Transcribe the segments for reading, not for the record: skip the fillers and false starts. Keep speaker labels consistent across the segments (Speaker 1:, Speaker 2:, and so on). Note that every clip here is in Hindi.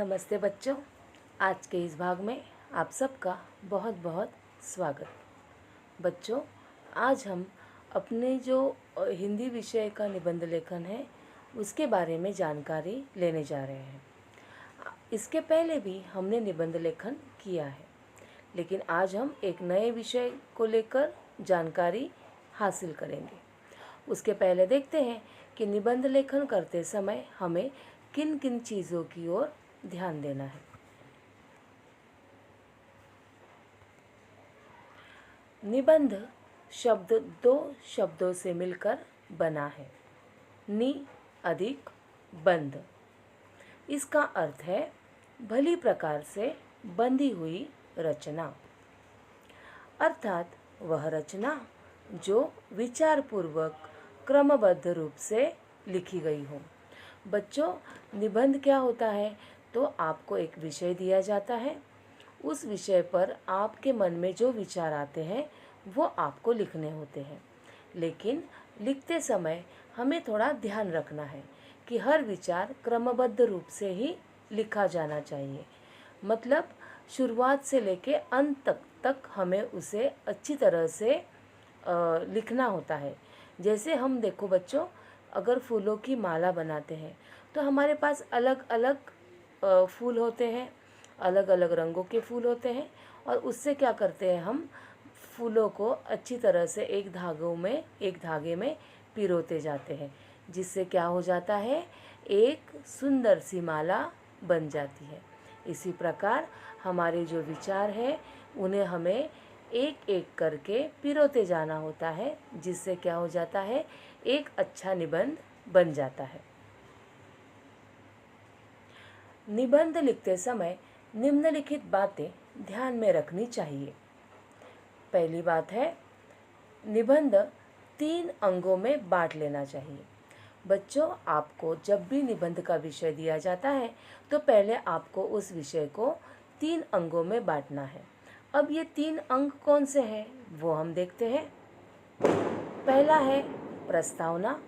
Speaker 1: नमस्ते बच्चों। आज के इस भाग में आप सबका बहुत बहुत स्वागत। बच्चों, आज हम अपने जो हिंदी विषय का निबंध लेखन है उसके बारे में जानकारी लेने जा रहे हैं। इसके पहले भी हमने निबंध लेखन किया है, लेकिन आज हम एक नए विषय को लेकर जानकारी हासिल करेंगे। उसके पहले देखते हैं कि निबंध लेखन करते समय हमें किन किन चीज़ों की ओर ध्यान देना है। निबंध शब्द दो शब्दों से मिलकर बना है, नि अधिक बंध। इसका अर्थ है भली प्रकार से बंधी हुई रचना, अर्थात वह रचना जो विचारपूर्वक क्रमबद्ध रूप से लिखी गई हो। बच्चों, निबंध क्या होता है? तो आपको एक विषय दिया जाता है, उस विषय पर आपके मन में जो विचार आते हैं वो आपको लिखने होते हैं। लेकिन लिखते समय हमें थोड़ा ध्यान रखना है कि हर विचार क्रमबद्ध रूप से ही लिखा जाना चाहिए। मतलब शुरुआत से लेके अंत तक हमें उसे अच्छी तरह से लिखना होता है। जैसे हम देखो बच्चों, अगर फूलों की माला बनाते हैं तो हमारे पास अलग अलग फूल होते हैं, अलग अलग रंगों के फूल होते हैं, और उससे क्या करते हैं, हम फूलों को अच्छी तरह से एक धागे में पिरोते जाते हैं, जिससे क्या हो जाता है, एक सुंदर सी माला बन जाती है। इसी प्रकार हमारे जो विचार हैं उन्हें हमें एक एक करके पिरोते जाना होता है, जिससे क्या हो जाता है, एक अच्छा निबंध बन जाता है। निबंध लिखते समय निम्नलिखित बातें ध्यान में रखनी चाहिए। पहली बात है, निबंध 3 अंगों में बांट लेना चाहिए। बच्चों, आपको जब भी निबंध का विषय दिया जाता है तो पहले आपको उस विषय को 3 अंगों में बांटना है। अब ये 3 अंग कौन से हैं वो हम देखते हैं। पहला है प्रस्तावना,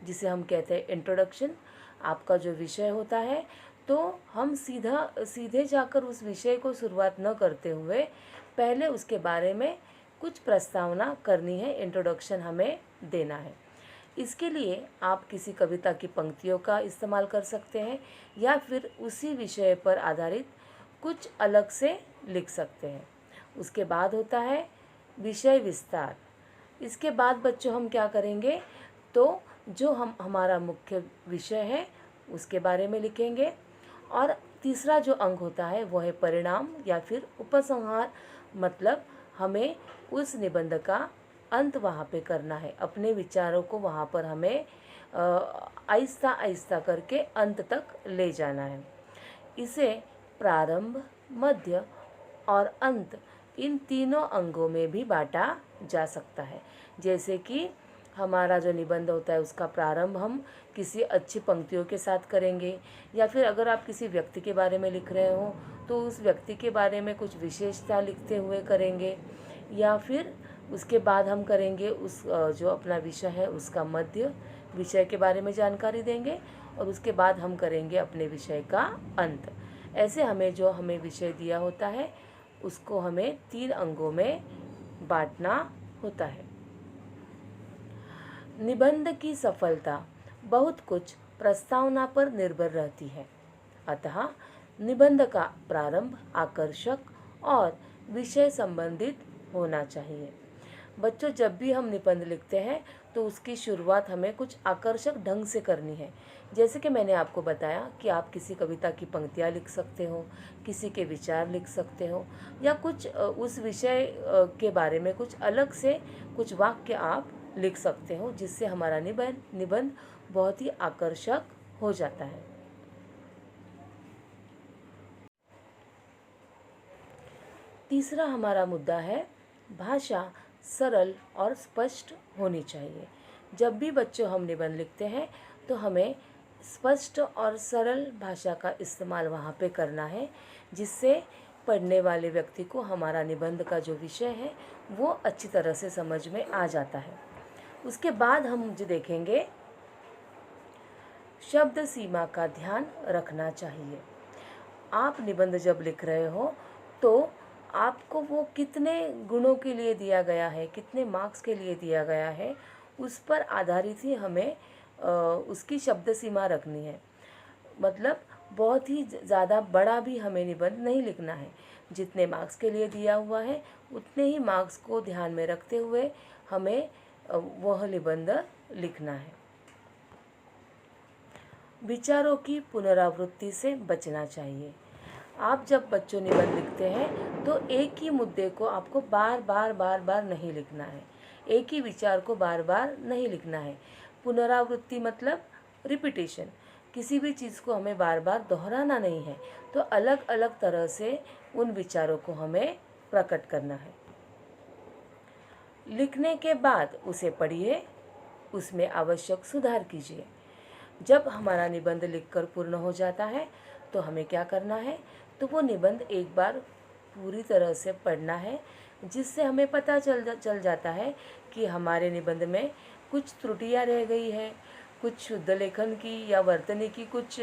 Speaker 1: जिसे हम कहते हैं इंट्रोडक्शन। आपका जो विषय होता है तो हम सीधे जाकर उस विषय को शुरुआत न करते हुए पहले उसके बारे में कुछ प्रस्तावना करनी है, इंट्रोडक्शन हमें देना है। इसके लिए आप किसी कविता की पंक्तियों का इस्तेमाल कर सकते हैं या फिर उसी विषय पर आधारित कुछ अलग से लिख सकते हैं। उसके बाद होता है विषय विस्तार। इसके बाद बच्चों हम क्या करेंगे, तो जो हमारा मुख्य विषय है उसके बारे में लिखेंगे। और तीसरा जो अंग होता है वो है परिणाम या फिर उपसंहार। मतलब हमें उस निबंध का अंत वहाँ पे करना है, अपने विचारों को वहाँ पर हमें आहिस्ता आहिस्ता करके अंत तक ले जाना है। इसे प्रारंभ, मध्य और अंत, इन तीनों अंगों में भी बांटा जा सकता है। जैसे कि हमारा जो निबंध होता है उसका प्रारंभ हम किसी अच्छी पंक्तियों के साथ करेंगे, या फिर अगर आप किसी व्यक्ति के बारे में लिख रहे हो तो उस व्यक्ति के बारे में कुछ विशेषता लिखते हुए करेंगे, या फिर उसके बाद हम करेंगे उस जो अपना विषय है उसका मध्य, विषय के बारे में जानकारी देंगे, और उसके बाद हम करेंगे अपने विषय का अंत। ऐसे हमें विषय दिया होता है उसको हमें 3 अंगों में बांटना होता है। निबंध की सफलता बहुत कुछ प्रस्तावना पर निर्भर रहती है, अतः निबंध का प्रारंभ आकर्षक और विषय संबंधित होना चाहिए। बच्चों, जब भी हम निबंध लिखते हैं तो उसकी शुरुआत हमें कुछ आकर्षक ढंग से करनी है। जैसे कि मैंने आपको बताया कि आप किसी कविता की पंक्तियाँ लिख सकते हो, किसी के विचार लिख सकते हो, या कुछ उस विषय के बारे में कुछ अलग से कुछ वाक्य आप लिख सकते हो, जिससे हमारा निबंध बहुत ही आकर्षक हो जाता है। तीसरा हमारा मुद्दा है भाषा सरल और स्पष्ट होनी चाहिए। जब भी बच्चों हम निबंध लिखते हैं तो हमें स्पष्ट और सरल भाषा का इस्तेमाल वहाँ पे करना है, जिससे पढ़ने वाले व्यक्ति को हमारा निबंध का जो विषय है वो अच्छी तरह से समझ में आ जाता है। उसके बाद हम जो देखेंगे, शब्द सीमा का ध्यान रखना चाहिए। आप निबंध जब लिख रहे हो तो आपको वो कितने गुणों के लिए दिया गया है, कितने मार्क्स के लिए दिया गया है, उस पर आधारित ही हमें उसकी शब्द सीमा रखनी है। मतलब बहुत ही ज़्यादा बड़ा भी हमें निबंध नहीं लिखना है। जितने मार्क्स के लिए दिया हुआ है उतने ही मार्क्स को ध्यान में रखते हुए हमें वह निबंध लिखना है। विचारों की पुनरावृत्ति से बचना चाहिए। आप जब बच्चों निबंध लिखते हैं तो एक ही मुद्दे को आपको बार बार नहीं लिखना है, एक ही विचार को बार बार नहीं लिखना है। पुनरावृत्ति मतलब रिपीटेशन। किसी भी चीज़ को हमें बार बार दोहराना नहीं है, तो अलग अलग तरह से उन विचारों को हमें प्रकट करना है। लिखने के बाद उसे पढ़िए, उसमें आवश्यक सुधार कीजिए। जब हमारा निबंध लिखकर पूर्ण हो जाता है तो हमें क्या करना है, तो वो निबंध एक बार पूरी तरह से पढ़ना है, जिससे हमें पता चल जाता है कि हमारे निबंध में कुछ त्रुटियां रह गई है, कुछ शुद्ध लेखन की या वर्तनी की कुछ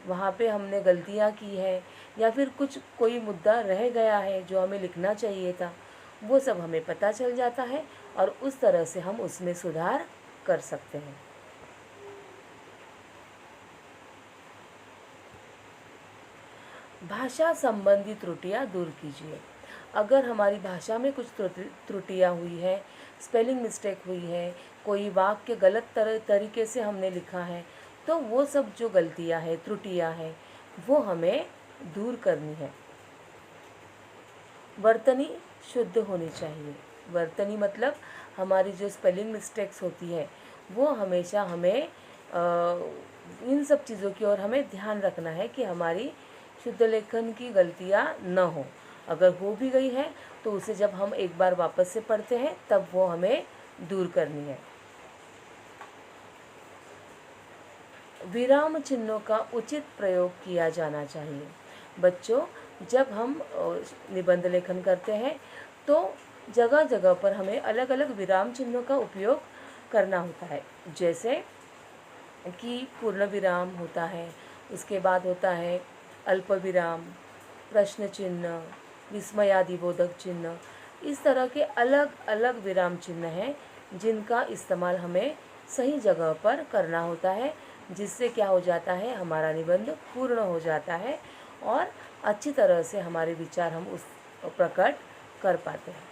Speaker 1: वहाँ पे हमने गलतियाँ की है, या फिर कुछ कोई मुद्दा रह गया है जो हमें लिखना चाहिए था। वो सब हमें पता चल जाता है और उस तरह से हम उसमें सुधार कर सकते हैं। भाषा संबंधी त्रुटियां दूर कीजिए। अगर हमारी भाषा में कुछ त्रुटियां हुई है, स्पेलिंग मिस्टेक हुई है, कोई वाक्य गलत तरीके से हमने लिखा है, तो वो सब जो गलतियां हैं, त्रुटियां हैं, वो हमें दूर करनी है। वर्तनी शुद्ध होनी चाहिए। वर्तनी मतलब हमारी जो स्पेलिंग मिस्टेक्स होती है वो हमेशा हमें इन सब चीज़ों की ओर हमें ध्यान रखना है कि हमारी शुद्ध लेखन की गलतियाँ न हो। अगर हो भी गई है तो उसे जब हम एक बार वापस से पढ़ते हैं तब वो हमें दूर करनी है। विराम चिन्हों का उचित प्रयोग किया जाना चाहिए। बच्चों, जब हम निबंध लेखन करते हैं तो जगह जगह पर हमें अलग अलग विराम चिन्हों का उपयोग करना होता है। जैसे कि पूर्ण विराम होता है, उसके बाद होता है अल्प विराम, प्रश्न चिन्ह, विस्मयादिबोधक चिन्ह। इस तरह के अलग अलग विराम चिन्ह हैं जिनका इस्तेमाल हमें सही जगह पर करना होता है, जिससे क्या हो जाता है, हमारा निबंध पूर्ण हो जाता है और अच्छी तरह से हमारे विचार हम उस प्रकट कर पाते हैं।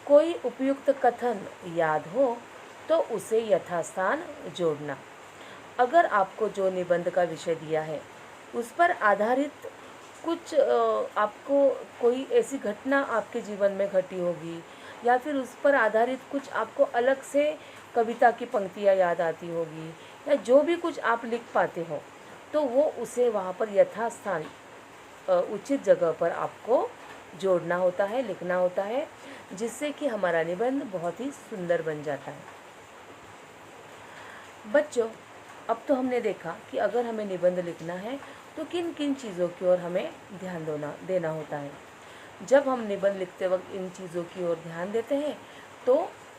Speaker 1: कोई उपयुक्त कथन याद हो तो उसे यथास्थान जोड़ना। अगर आपको जो निबंध का विषय दिया है उस पर आधारित कुछ आपको कोई ऐसी घटना आपके जीवन में घटी होगी, या फिर उस पर आधारित कुछ आपको अलग से कविता की पंक्तियाँ याद आती होगी, या जो भी कुछ आप लिख पाते हो, तो वो उसे वहाँ पर यथास्थान उचित जगह पर आपको जोड़ना होता है, लिखना होता है, जिससे कि हमारा निबंध बहुत ही सुंदर बन जाता है। बच्चों, अब तो हमने देखा कि अगर हमें निबंध लिखना है तो किन किन चीज़ों की ओर हमें ध्यान देना होता है। जब हम निबंध लिखते वक्त इन चीज़ों की ओर ध्यान देते हैं तो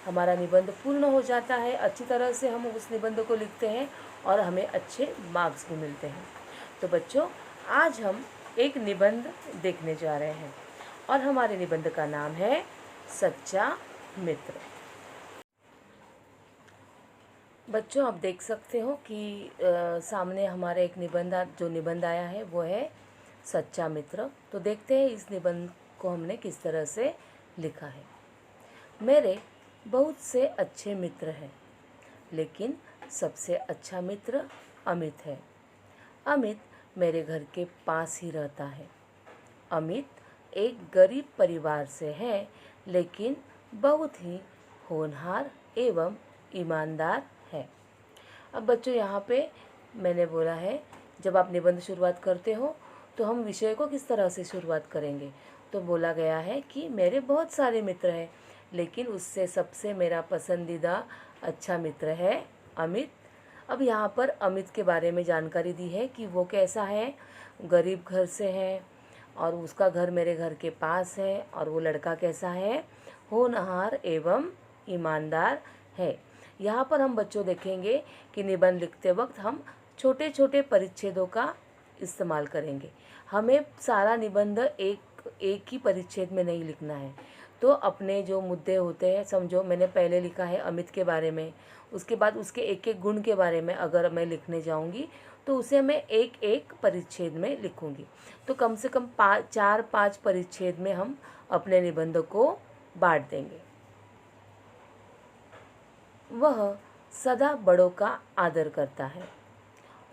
Speaker 1: हमारा निबंध पूर्ण हो जाता है, अच्छी तरह से हम उस निबंध को लिखते हैं और हमें अच्छे मार्क्स भी मिलते हैं। तो बच्चों, आज हम एक निबंध देखने जा रहे हैं और हमारे निबंध का नाम है सच्चा मित्र। बच्चों, आप देख सकते हो कि सामने हमारा एक निबंध आया है, वो है सच्चा मित्र। तो देखते हैं इस निबंध को हमने किस तरह से लिखा है। मेरे बहुत से अच्छे मित्र हैं, लेकिन सबसे अच्छा मित्र अमित है। अमित मेरे घर के पास ही रहता है। अमित एक गरीब परिवार से है, लेकिन बहुत ही होनहार एवं ईमानदार है। अब बच्चों, यहाँ पे मैंने बोला है, जब आप निबंध शुरुआत करते हो तो हम विषय को किस तरह से शुरुआत करेंगे। तो बोला गया है कि मेरे बहुत सारे मित्र हैं, लेकिन उससे सबसे मेरा पसंदीदा अच्छा मित्र है अमित। अब यहाँ पर अमित के बारे में जानकारी दी है कि वो कैसा है, गरीब घर से है और उसका घर मेरे घर के पास है, और वो लड़का कैसा है, होनहार एवं ईमानदार है। यहाँ पर हम बच्चों देखेंगे कि निबंध लिखते वक्त हम छोटे छोटे परिच्छेदों का इस्तेमाल करेंगे। हमें सारा निबंध एक ही परिच्छेद में नहीं लिखना है। तो अपने जो मुद्दे होते हैं, समझो मैंने पहले लिखा है अमित के बारे में, उसके बाद उसके एक एक गुण के बारे में अगर मैं लिखने जाऊंगी तो उसे मैं एक एक परिच्छेद में लिखूंगी। तो कम से कम 4-5 परिच्छेद में हम अपने निबंध को बांट देंगे। वह सदा बड़ों का आदर करता है।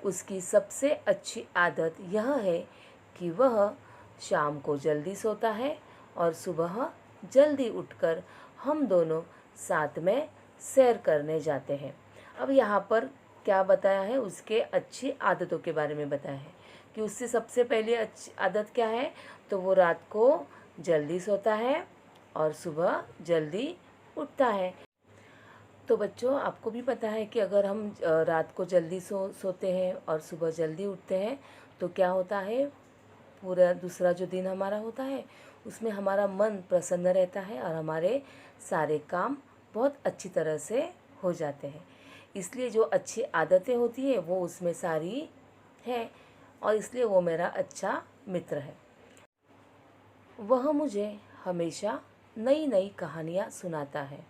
Speaker 1: उसकी सबसे अच्छी आदत यह है कि वह शाम को जल्दी सोता है और सुबह जल्दी उठकर हम दोनों साथ में सैर करने जाते हैं। अब यहाँ पर क्या बताया है, उसके अच्छी आदतों के बारे में बताया है कि उससे सबसे पहली अच्छी आदत क्या है, तो वो रात को जल्दी सोता है और सुबह जल्दी उठता है। तो बच्चों, आपको भी पता है कि अगर हम रात को जल्दी सोते हैं और सुबह जल्दी उठते हैं तो क्या होता है, पूरा दूसरा जो दिन हमारा होता है उसमें हमारा मन प्रसन्न रहता है और हमारे सारे काम बहुत अच्छी तरह से हो जाते हैं। इसलिए जो अच्छी आदतें होती है वो उसमें सारी है और इसलिए वो मेरा अच्छा मित्र है। वह मुझे हमेशा नई नई कहानियाँ सुनाता है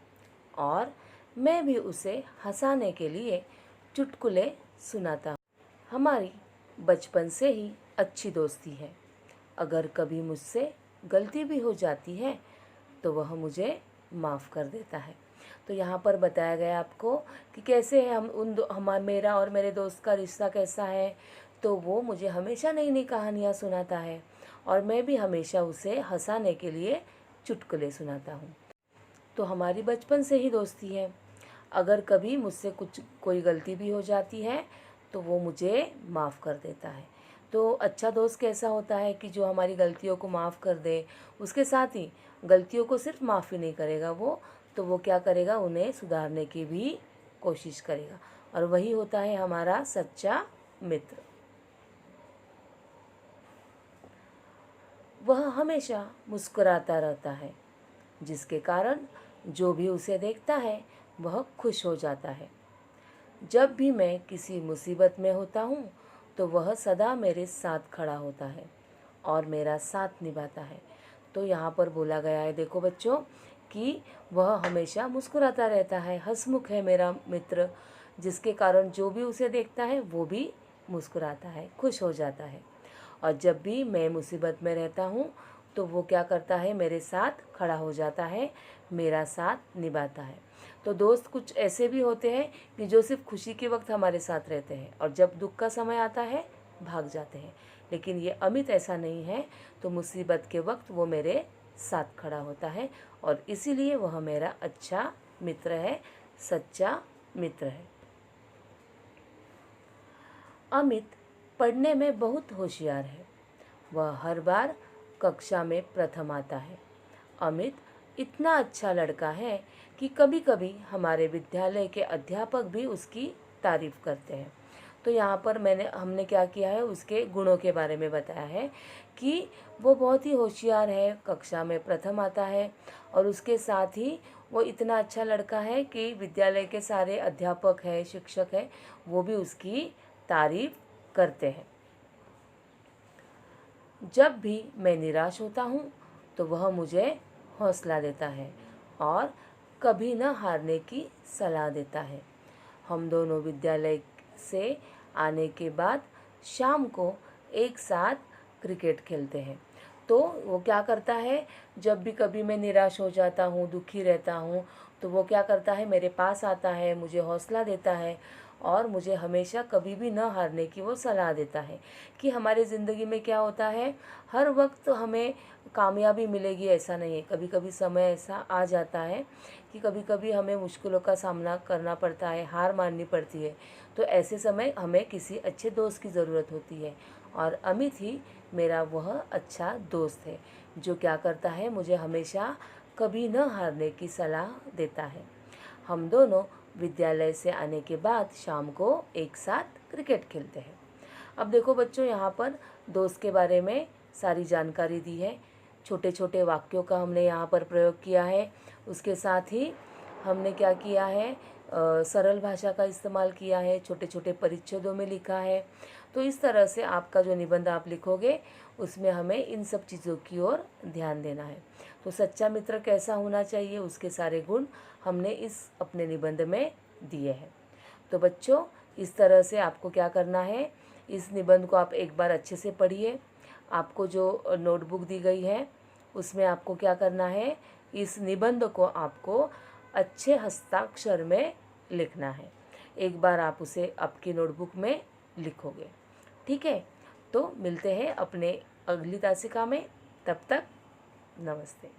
Speaker 1: और मैं भी उसे हंसाने के लिए चुटकुले सुनाता हूँ। हमारी बचपन से ही अच्छी दोस्ती है। अगर कभी मुझसे गलती भी हो जाती है तो वह मुझे माफ़ कर देता है। तो यहाँ पर बताया गया आपको कि कैसे है मेरा और मेरे दोस्त का रिश्ता कैसा है। तो वो मुझे हमेशा नई नई कहानियाँ सुनाता है और मैं भी हमेशा उसे हंसाने के लिए चुटकुले सुनाता हूँ। तो हमारी बचपन से ही दोस्ती है। अगर कभी मुझसे कोई गलती भी हो जाती है तो वो मुझे माफ़ कर देता है। तो अच्छा दोस्त कैसा होता है कि जो हमारी गलतियों को माफ़ कर दे, उसके साथ ही गलतियों को सिर्फ माफ़ ही नहीं करेगा वो क्या करेगा, उन्हें सुधारने की भी कोशिश करेगा। और वही होता है हमारा सच्चा मित्र। वह हमेशा मुस्कुराता रहता है, जिसके कारण जो भी उसे देखता है वह खुश हो जाता है। जब भी मैं किसी मुसीबत में होता हूँ तो वह सदा मेरे साथ खड़ा होता है और मेरा साथ निभाता है। तो यहाँ पर बोला गया है, देखो बच्चों, कि वह हमेशा मुस्कुराता रहता है, हंसमुख है मेरा मित्र, जिसके कारण जो भी उसे देखता है वो भी मुस्कुराता है, खुश हो जाता है। और जब भी मैं मुसीबत में रहता हूँ तो वो क्या करता है, मेरे साथ खड़ा हो जाता है, मेरा साथ निभाता है। तो दोस्त कुछ ऐसे भी होते हैं कि जो सिर्फ खुशी के वक्त हमारे साथ रहते हैं और जब दुख का समय आता है भाग जाते हैं। लेकिन ये अमित ऐसा नहीं है। तो मुसीबत के वक्त वो मेरे साथ खड़ा होता है और इसीलिए वह मेरा अच्छा मित्र है, सच्चा मित्र है। अमित पढ़ने में बहुत होशियार है। वह हर बार कक्षा में प्रथम आता है। अमित इतना अच्छा लड़का है कि कभी कभी हमारे विद्यालय के अध्यापक भी उसकी तारीफ़ करते हैं। तो यहाँ पर हमने क्या किया है, उसके गुणों के बारे में बताया है कि वो बहुत ही होशियार है, कक्षा में प्रथम आता है और उसके साथ ही वो इतना अच्छा लड़का है कि विद्यालय के सारे अध्यापक हैं, शिक्षक हैं, वो भी उसकी तारीफ़ करते हैं। जब भी मैं निराश होता हूँ तो वह मुझे हौसला देता है और कभी न हारने की सलाह देता है। हम दोनों विद्यालय से आने के बाद शाम को एक साथ क्रिकेट खेलते हैं। तो वो क्या करता है, जब भी कभी मैं निराश हो जाता हूँ, दुखी रहता हूँ, तो वो क्या करता है, मेरे पास आता है, मुझे हौसला देता है और मुझे हमेशा कभी भी न हारने की वो सलाह देता है। कि हमारे ज़िंदगी में क्या होता है, हर वक्त हमें कामयाबी मिलेगी ऐसा नहीं है। कभी कभी समय ऐसा आ जाता है कि कभी कभी हमें मुश्किलों का सामना करना पड़ता है, हार माननी पड़ती है। तो ऐसे समय हमें किसी अच्छे दोस्त की ज़रूरत होती है और अमित ही मेरा वह अच्छा दोस्त है जो क्या करता है, मुझे हमेशा कभी न हारने की सलाह देता है। हम दोनों विद्यालय से आने के बाद शाम को एक साथ क्रिकेट खेलते हैं। अब देखो बच्चों, यहाँ पर दोस्त के बारे में सारी जानकारी दी है। छोटे छोटे वाक्यों का हमने यहाँ पर प्रयोग किया है। उसके साथ ही हमने क्या किया है सरल भाषा का इस्तेमाल किया है, छोटे छोटे परिच्छेदों में लिखा है। तो इस तरह से आपका जो निबंध आप लिखोगे उसमें हमें इन सब चीज़ों की ओर ध्यान देना है। तो सच्चा मित्र कैसा होना चाहिए, उसके सारे गुण हमने इस अपने निबंध में दिए हैं। तो बच्चों, इस तरह से आपको क्या करना है, इस निबंध को आप एक बार अच्छे से पढ़िए। आपको जो नोटबुक दी गई है उसमें आपको क्या करना है, इस निबंध को आपको अच्छे हस्ताक्षर में लिखना है। एक बार आप उसे आपकी नोटबुक में लिखोगे, ठीक है। तो मिलते हैं अपने अगली तासिका में, तब तक नमस्ते।